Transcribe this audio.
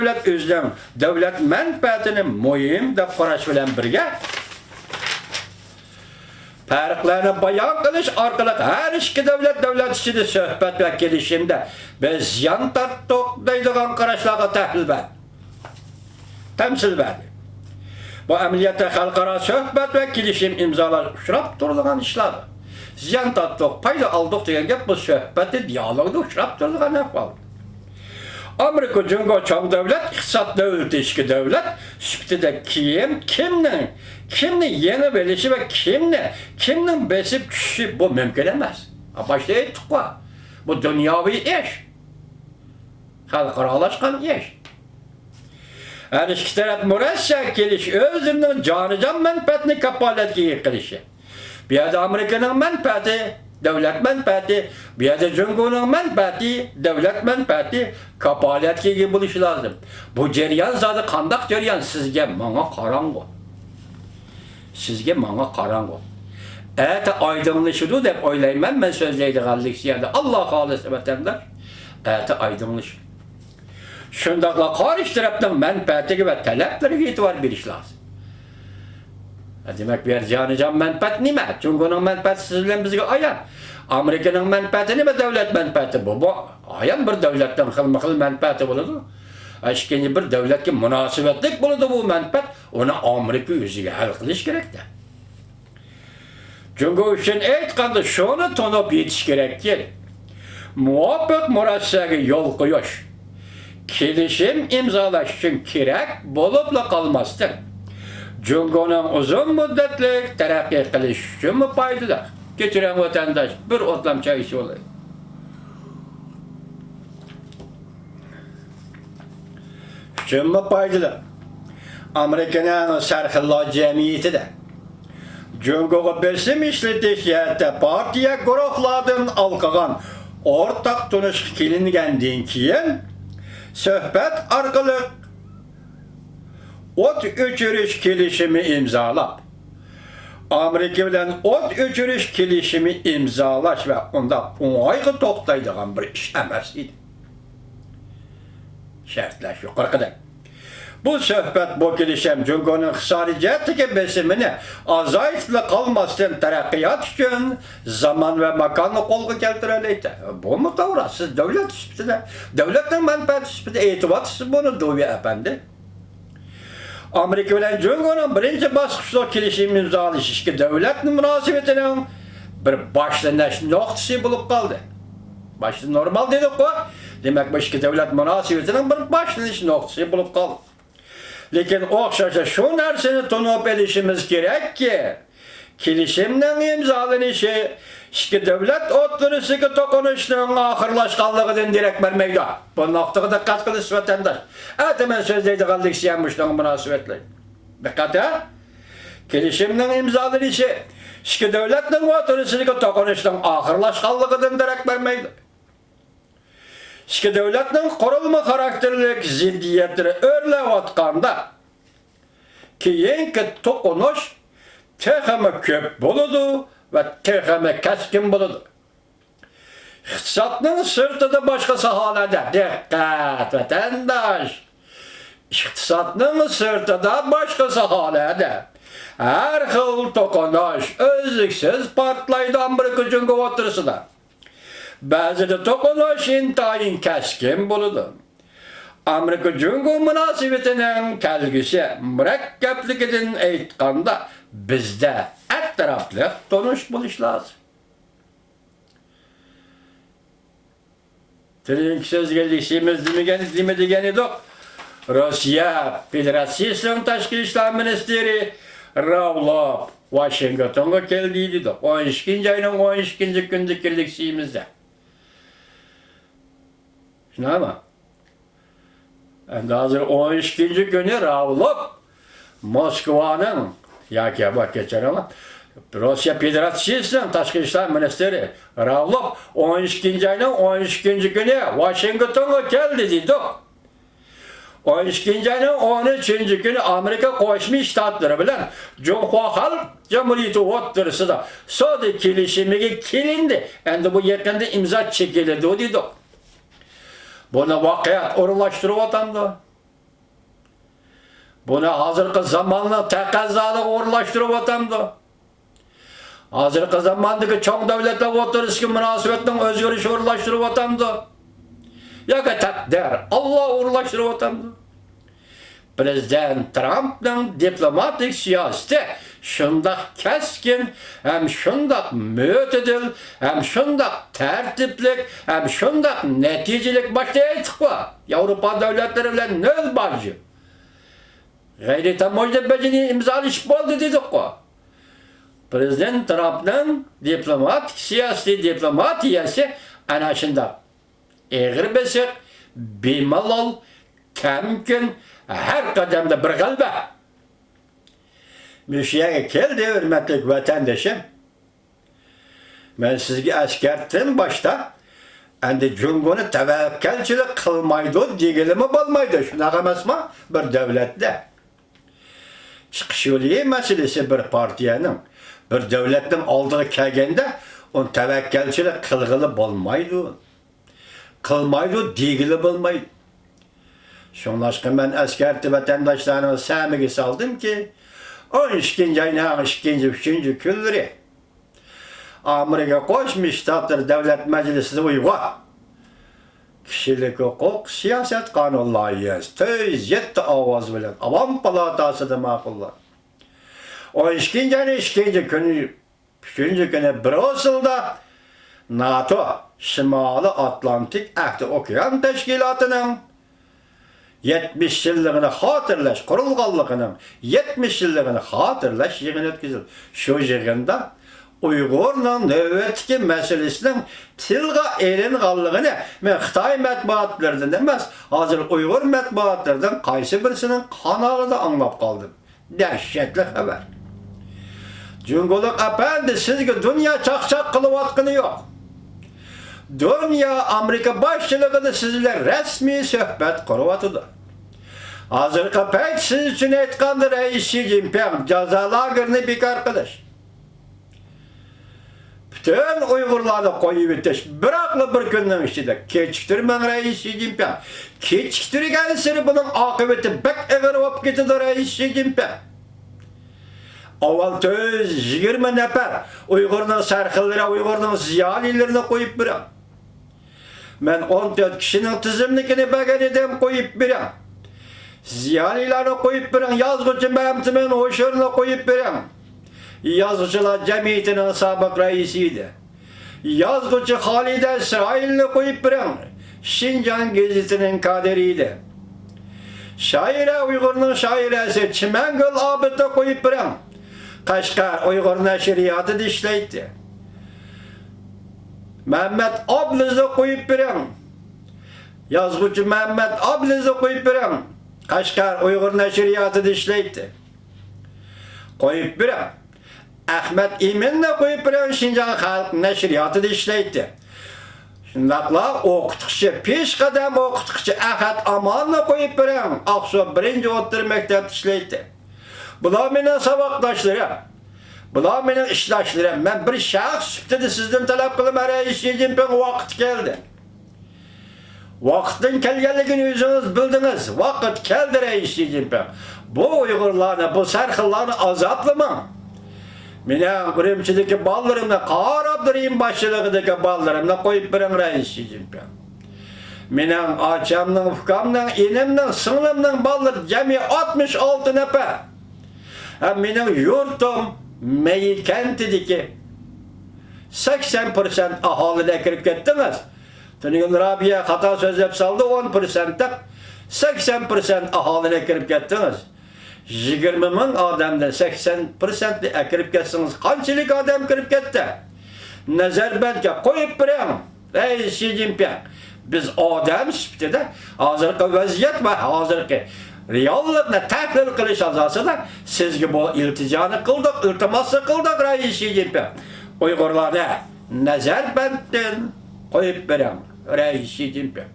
Devlet özlem, devlet menfaatini muhim deb qarash bilan birga farqlarni bayon qilish orqali har ikki davlat ichida suhbat va kelishimda biz ziyon tortdik deydigan qarashlarga tamsil berdi. Bu amaliyotda xalqaro suhbat va kelishim imzolash uchrab turadigan ishlar. Ziyon tortdik, foyda oldik degan gap bu suhbatda dialogda uchrab turadigan ahvol. Amerika Cumhuriyeti çoğ devlet, iqtisod davlati ichki davlat sifatida kimni yeni bilishi va kimning besib tushishi bu mumkin emas. Başta aytdik va bu dunyoviy ish. Xalqarolashgan ish. Her ikki taraf murashshak kelish o'zining jonijon manfaatini kapolatga qilishi. Bu yerda Amerikaning manfaati devlet menfaati, bir yerde Cumhur'un menfaati, devlet menfaati kapalatga ega bo'lishi lazım. Bu jarayon zodi qandaq jarayon sizga menga qarang'u. Sizga menga qarang'u. Ata oydinlashadi deb o'ylayman men so'zlaydiganlik yerda Alloh xolis vatandosh ata oydinlash. Shundaqla qarshi tarafning menfaatiga va talablariga e'tibor berish lozim. Demek bir can menfaat nima? Cumhuriyet'in menfaati siz bilan bizga ayan. Amerika'nın menfaati nima? Devlet menfaati bu. Bu ayan bir devletden xilma-xil menfaati bo'ladi. Ikkinchi bir devletga munosabatlik bo'ladi bu menfaat. Uni Amerika o'ziga hal qilish kerak-da. Cumhuriyet uchun aytganda shuni tonib yetish kerakki, muvofiq murossaga yo'l qo'yish, kelishim imzolash uchun kerak bo'libla qolmasdan Cumhuriyet'in uzun müddetlik terakki qilish uchun foydali. Kechiring vatandosh, bir o'tlam choy ichib olay. Uchunmi foydali? Amerikaning sarxillo jamiyatida Cumhuriyet besim ishlatish yerda partiya guruhlardan alqagan o'rtaq tunish kelingandan keyin suhbat orqali ot o'chirish kelishimi imzolab, Amerika bilan ot o'chirish kelishimi imzolash va unda o'ng'ayga to'xtaydigan bir ish emas edi. Shartlar yuqorida. Bu suhbat bu kelishim Cumhuriyet'in iqtisodiy jihatdagi besimini azaytli qolmasdan taraqqiyot uchun zaman va makonni qo'lga keltiradi. Bu mu to'g'ri? Siz davlat sifatida, davlatning manfaati sifatida e'tiborsiz buni Do'vi efendi. Amerika bilan Cumhuriyet'in birinchi bosqichda kelishim imzolash ikki davlatning munosabatining bir boshlanish nuqtasi bo'lib qoldi. Başta normal dedik-ku. Demek bu ikki davlat munosabatining bir boshlanish nuqtasi bo'lib qoldi. Lekin o'xshasha shu narsani tunib olishimiz kerakki, kelishimning imzolanishi ikki davlat o'rtasidagi to'qnashuvning oxirlashganligidan derak bermaydi. Bu nuqtaga diqqat qilish vatandosh. Ataman so'zlaydiganlik ham shunday munosabatlar. Diqqat ha? Kelishimning imzolanishi ikki davlatning o'rtasidagi to'qnashuvning oxirlashganligidan derak bermaydi. İki devletning qurilma xarakterlik ziddiyatini o'rlayotganda keyingi to'qinish texmi ko'p bo'ladi va texmi kaskin bo'ladi. Iqtisodning sirtida boshqa sohalarda diqqat vatandosh. Iqtisodning sirtida boshqa sohalarda har xil to'qinish o'zliksiz portlaydi Amerika Cumhuriyeti o'rtasida. Ba'zida to'qinish intayin kaskin bo'ladi. Amerika Cumhuriyeti munosabatining kelgusi murakkabligidan aytganda bizda atrofli tonish bo'lish lozim. Tilning so'zga nima degan edik? Rossiya Federatsiyasining tashqi ishlar ministri Ravlov Washingtonga keldi dedi. 12-oyning 12-kunida kelishimizda. Şunama. Endi hozir 12-kuni Ravlov Moskvaning yoki bak kechirama Rossiya Federatsiyasining tashqi ishlar ministri Ravlov 12-oyning 12-kuni Washingtonga keldi dedi. 12-oyning 13-kuni Amerika Qo'shma Shtatlari bilan Cumhuriyet Xalq Jamhuriyati o'rtasida savdo kelishimiga kelindi. Endi bu yaqinda imzo chekiladi dedi. Buni voqeat o'rinlashtirib o'tandi. Buni hozirgi zamonning taqozosi o'rlashtirib o'tamdi. Hozirgi zamondagi cho'ng davlatlar o'tirishga munosabatning o'zgarishi o'rlashtirib o'tamdi. Yoki taqdir Alloh o'rlashtirib o'tamdi. Prezident Trumpning diplomatik siyosati shundoq keskin, ham shundoq mo'tadil, ham shundoq tartiblik, ham shundoq natijalik boshda aytibdi. Yevropa davlatlari bilan nol boji. G'ayri tamoyil bajini imzolashib bo'ldi dedik-ku. Prezident Trumpning diplomatik siyosiy diplomatiyasi ana shundoq eg'ir besiq, bemalol, tamkin, her qadamda bir g'alaba. Müşiyaga keldi, hurmatli vatandoshim. Men sizga askardan boshda endi Jungoni tavakkalchilik qilmaydi degilimi bo'lmaydi. Shunaqa emasmi bir davlatda? Chiqish yo'li masalasi bir partiyaning, bir davlatning oldiga kelganda on tavakkalchilik qilg'ili bo'lmaydi. Qilmaydi degili bo'lmaydi. Şunlaşqa men askarti vatandaşlarını samiga saldım ki 12 ayning 2-3 kunlari Amerika Qo'shma Shtatlar Davlat Majlisida uyg'on kishilik huquq siyosat qonun loyihasi 107 ovoz bilan Avam palatasida ma'qullandi. 12 ayning 2 kuni Brusselda NATO Shimoliy Atlantik Ahdi Okean Tashkilotining 70 yılligini hatırlaş, kurulganlıqının 70 yılligini hatırlaş yığını ötküzüldü. Şu yığında Uygur'un növbetki meselesinin tilga elinganlığını men Xitay matbuatlarından emas, hazır Uygur matbuatlarından qaysı birisinin kanalında anlap kaldım. Dehşetli haber. Cunguluk efendi sizge dünya çakçak kılıvatqını yok. Dünya Amerika başçılığını sizler resmi söhbet kuruvatıdır. Hazırki pek siz için etkandır Reis Xi Jinping cezalarını bekar kılış. Bütün Uygurlarını koyup etiş. Bıraklı bir günden içinde. Keçiktirmen Reis Xi Jinping. Keçiktirgen seni bunun akıbeti bek eğer olup gidiyor Reis Xi Jinping. Aval 120 nefer Uygur'un sarkılları, Uygur'un ziyalilerini koyup bırak. Ben 14 kişinin tizimlikini bakar edem koyup bırak. Ziyalilerini koyup bırak. Yazgıcı Mehmet'imin hoşlarını koyup bırak. Yazgıcılar Cemiyeti'nin sabık reisiydi. Yazgıcı Halide İsrail'ini koyup bırak. Şincan Gezisi'nin kaderiydi. Şaire Uygur'un şairesi Çimengül Abid'i koyup bırak. Kaşgar Uygur neşriyatı dişleydi. Mehmet Abliz'i koyup bırak. Yazgıcı Mehmet Abliz'i koyup bırak. Kaşgar Uygur neşriyatı dişleydi. Koyup bırak. Ahmet İmin'le koyup bırak. Şincan Halk neşriyatı dişleydi. Şundaqla okutqıcı, peş kadem okutqıcı Ahmet Aman'la koyup bırak. Aksu 1. O'rta mektep dişleydi. Bular mening sabaqdoshlarim. Bular mening ishloshlarim. Men bir shaxs sifatida sizdan talab qilaman, Reis Xi Jinping vaqt keldi. Vaqtning kelganligini o'zingiz bildingiz. Vaqt keldi Reis Xi Jinping. Bu Uyg'urlarni, bu sarxillarni azoblamang. Mening birinchidagi bolallarimni, Qori Abdurahim boshchiligidagi bolallarimni qo'yib bering Reis Xi Jinping. Mening achamning, ukamning, enimning, singlimning bolalari jami 66 nafar. Mening yurtim Meykentidagi 80% aholida kirib ketdingiz. Tuning Rabiya xato so'zlab soldi, 10% 80% aholida kirib ketdingiz. 20 ming odamdan 80% kirib ketsangiz qanchalik odam kirib ketdi? Nazarbandga qo'yib bering Reis Xi Jinping. Biz odam sifatida hozirgi vaziyat va hozirgi reallikni tahlil qilish asosida sizga bu iltijoni qildik, iltimosni qildik Reis Xi Jinping. Uyg'urlarni Nazarbanddan qo'yib bering Reis Xi Jinping.